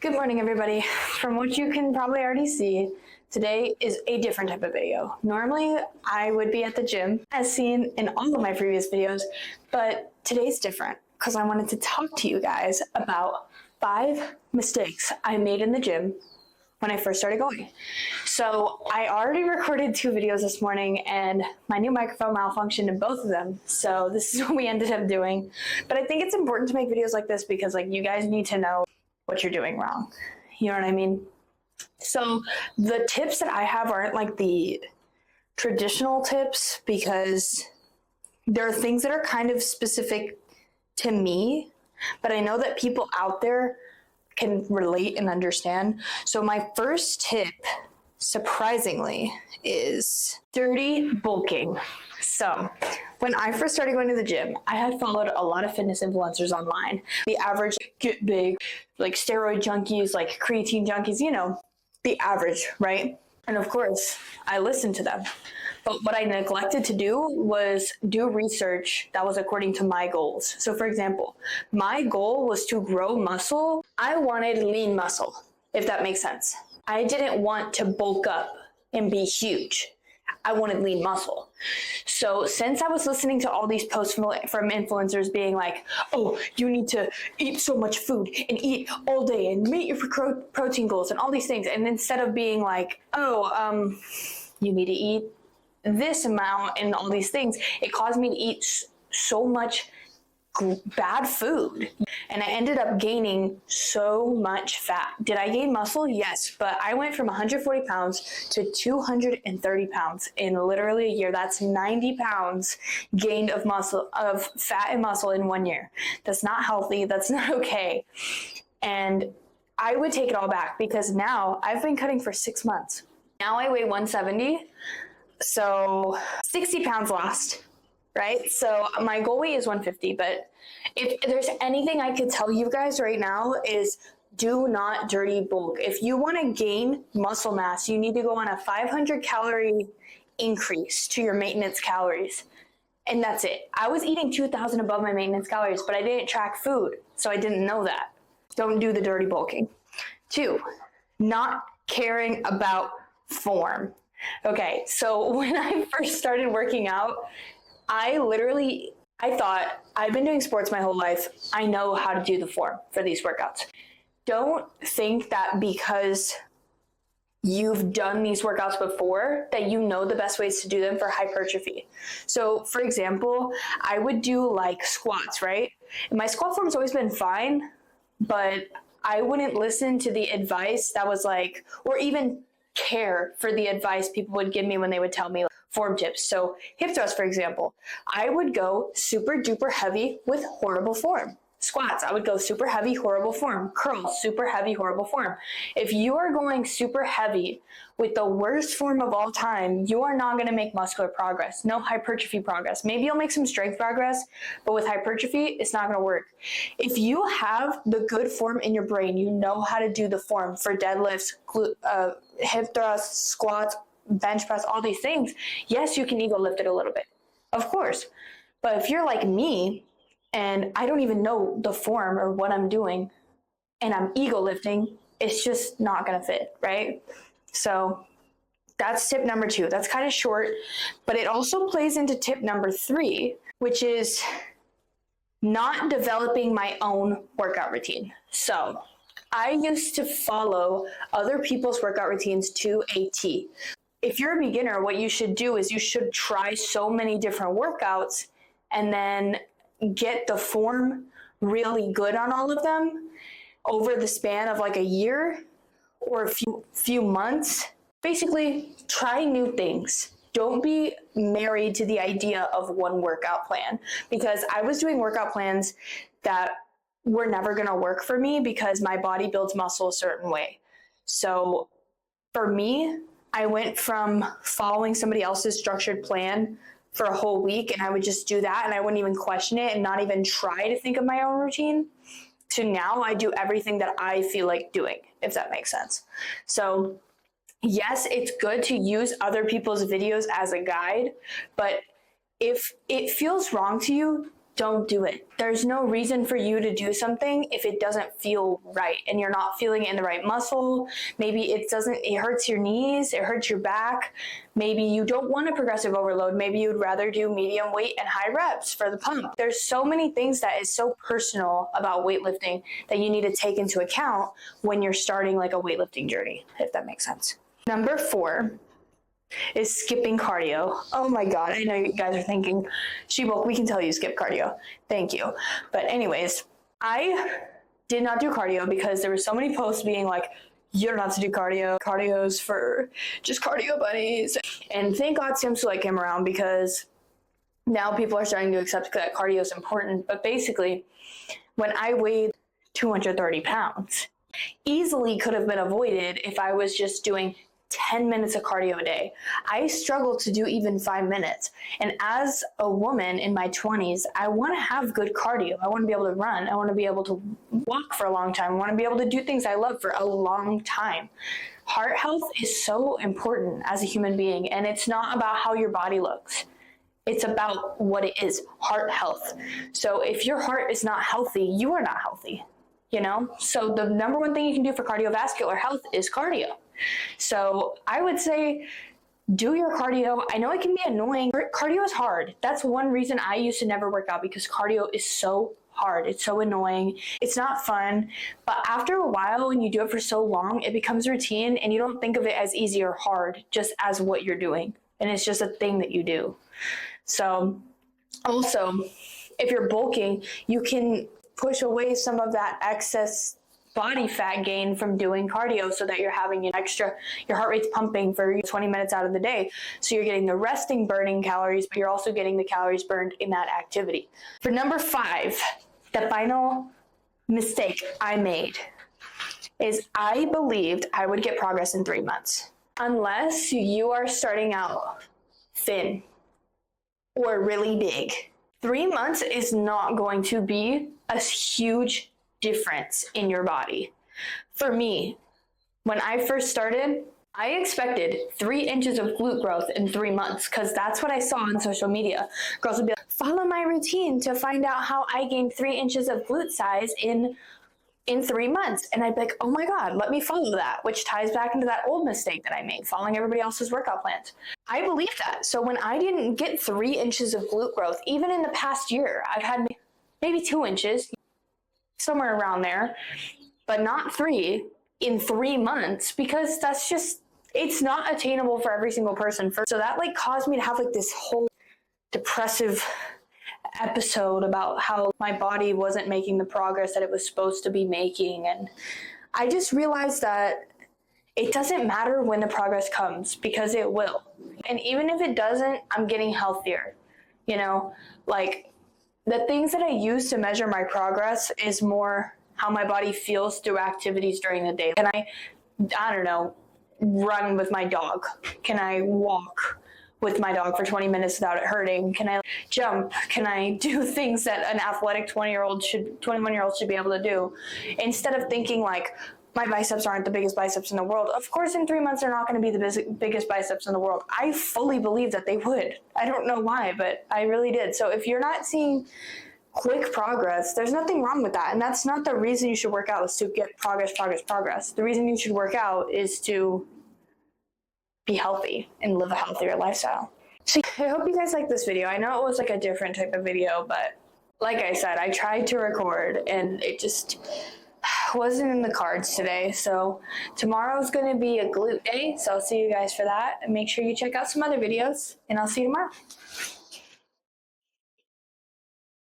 Good morning, everybody. From what you can probably already see, today is a different type of video. Normally, I would be at the gym, as seen in all of my previous videos, but today's different because I wanted to talk to you guys about 5 mistakes I made in the gym when I first started going. So I already recorded 2 videos this morning and my new microphone malfunctioned in both of them. So this is what we ended up doing. But I think it's important to make videos like this because you guys need to know what you're doing wrong. You know what I mean? So the tips that I have aren't like the traditional tips because there are things that are kind of specific to me, but I know that people out there can relate and understand. So my first tip, surprisingly, is dirty bulking. So when I first started going to the gym, I had followed a lot of fitness influencers online. The average get big, like steroid junkies, like creatine junkies, you know, the average, right? And of course, I listened to them. But what I neglected to do was do research that was according to my goals. So for example, my goal was to grow muscle. I wanted lean muscle, if that makes sense. I didn't want to bulk up and be huge. I wanted lean muscle. So since I was listening to all these posts from influencers being like, oh, you need to eat so much food and eat all day and meet your protein goals and all these things. And instead of being like, oh, you need to eat this amount and all these things, it caused me to eat so much bad food. And I ended up gaining so much fat. Did I gain muscle? Yes, but I went from 140 pounds to 230 pounds in literally a year. That's 90 pounds gained of muscle, of fat and muscle in 1 year. That's not healthy. That's not okay. And I would take it all back because now I've been cutting for 6 months. Now I weigh 170. So 60 pounds lost, right? So my goal weight is 150, but if there's anything I could tell you guys right now is do not dirty bulk. If you want to gain muscle mass, you need to go on a 500 calorie increase to your maintenance calories. And that's it. I was eating 2,000 above my maintenance calories, but I didn't track food. So I didn't know that. Don't do the dirty bulking. 2, not caring about form. Okay, so when I first started working out, I thought I've been doing sports my whole life. I know how to do the form for these workouts. Don't think that because you've done these workouts before that you know the best ways to do them for hypertrophy. So for example, I would do like squats, right? And my squat form's always been fine, but I wouldn't listen to the advice that was like, or even care for the advice people would give me when they would tell me form tips. So hip thrust, for example, I would go super duper heavy with horrible form. Squats, I would go super heavy, horrible form. Curls, super heavy, horrible form. If you are going super heavy with the worst form of all time, you are not going to make muscular progress, no hypertrophy progress. Maybe you'll make some strength progress, but with hypertrophy, it's not going to work. If you have the good form in your brain, you know how to do the form for deadlifts, hip thrusts, squats, bench press, all these things. Yes, you can ego lift it a little bit, of course. But if you're like me, and I don't even know the form or what I'm doing, and I'm ego lifting, it's just not gonna fit, right? So that's tip number 2. That's kind of short, but it also plays into tip number 3, which is not developing my own workout routine. So I used to follow other people's workout routines to a T. If you're a beginner, what you should do is you should try so many different workouts and then get the form really good on all of them over the span of like a year or a few months. Basically, try new things. Don't be married to the idea of one workout plan, because I was doing workout plans that were never going to work for me because my body builds muscle a certain way. So for me, I went from following somebody else's structured plan for a whole week and I would just do that and I wouldn't even question it and not even try to think of my own routine, to now I do everything that I feel like doing, if that makes sense. So yes, it's good to use other people's videos as a guide, but if it feels wrong to you, don't do it. There's no reason for you to do something if it doesn't feel right and you're not feeling it in the right muscle. Maybe it hurts your knees, it hurts your back. Maybe you don't want a progressive overload. Maybe you'd rather do medium weight and high reps for the pump. There's so many things that is so personal about weightlifting that you need to take into account when you're starting like a weightlifting journey, if that makes sense. Number 4 is skipping cardio. Oh my God, I know you guys are thinking, She-Bulk, we can tell you skip cardio. Thank you. But anyways, I did not do cardio because there were so many posts being like, you don't have to do cardio. Cardio's for just cardio bunnies. And thank God Sam Sulek came around, because now people are starting to accept that cardio is important. But basically, when I weighed 230 pounds, easily could have been avoided if I was just doing 10 minutes of cardio a day. I struggled to do even 5 minutes. And as a woman in my 20s, I want to have good cardio. I want to be able to run. I want to be able to walk for a long time. I want to be able to do things I love for a long time. Heart health is so important as a human being, and it's not about how your body looks. It's about what it is, heart health. So if your heart is not healthy, you are not healthy, you know? So the number one thing you can do for cardiovascular health is cardio. So I would say do your cardio. I know it can be annoying. Cardio is hard. That's one reason I used to never work out, because cardio is so hard. It's so annoying. It's not fun. But after a while, when you do it for so long, it becomes routine and you don't think of it as easy or hard, just as what you're doing. And it's just a thing that you do. So also, if you're bulking, you can push away some of that excess body fat gain from doing cardio, so that you're having your heart rate's pumping for 20 minutes out of the day. So you're getting the resting burning calories, but you're also getting the calories burned in that activity. For number 5, the final mistake I made is I believed I would get progress in 3 months. Unless you are starting out thin or really big, 3 months is not going to be a huge difference in your body. For me, when I first started, I expected 3 inches of glute growth in 3 months, because that's what I saw on social media. Girls would be like, follow my routine to find out how I gained 3 inches of glute size in 3 months. And I'd be like, oh my God, let me follow that, which ties back into that old mistake that I made, following everybody else's workout plans. I believed that. So when I didn't get 3 inches of glute growth, even in the past year, I've had maybe 2 inches, somewhere around there, but not 3 in 3 months, because that's just, it's not attainable for every single person. So that like caused me to have like this whole depressive episode about how my body wasn't making the progress that it was supposed to be making. And I just realized that it doesn't matter when the progress comes, because it will. And even if it doesn't, I'm getting healthier, you know, like the things that I use to measure my progress is more how my body feels through activities during the day. Can I don't know, run with my dog? Can I walk with my dog for 20 minutes without it hurting? Can I jump? Can I do things that an athletic 21-year-old should be able to do? Instead of thinking like, my biceps aren't the biggest biceps in the world. Of course, in 3 months, they're not going to be the biggest biceps in the world. I fully believe that they would. I don't know why, but I really did. So if you're not seeing quick progress, there's nothing wrong with that. And that's not the reason you should work out, is to get progress. The reason you should work out is to be healthy and live a healthier lifestyle. So I hope you guys like this video. I know it was like a different type of video, but like I said, I tried to record and it just wasn't in the cards today. So tomorrow's going to be a glute day. So I'll see you guys for that. And make sure you check out some other videos, and I'll see you tomorrow.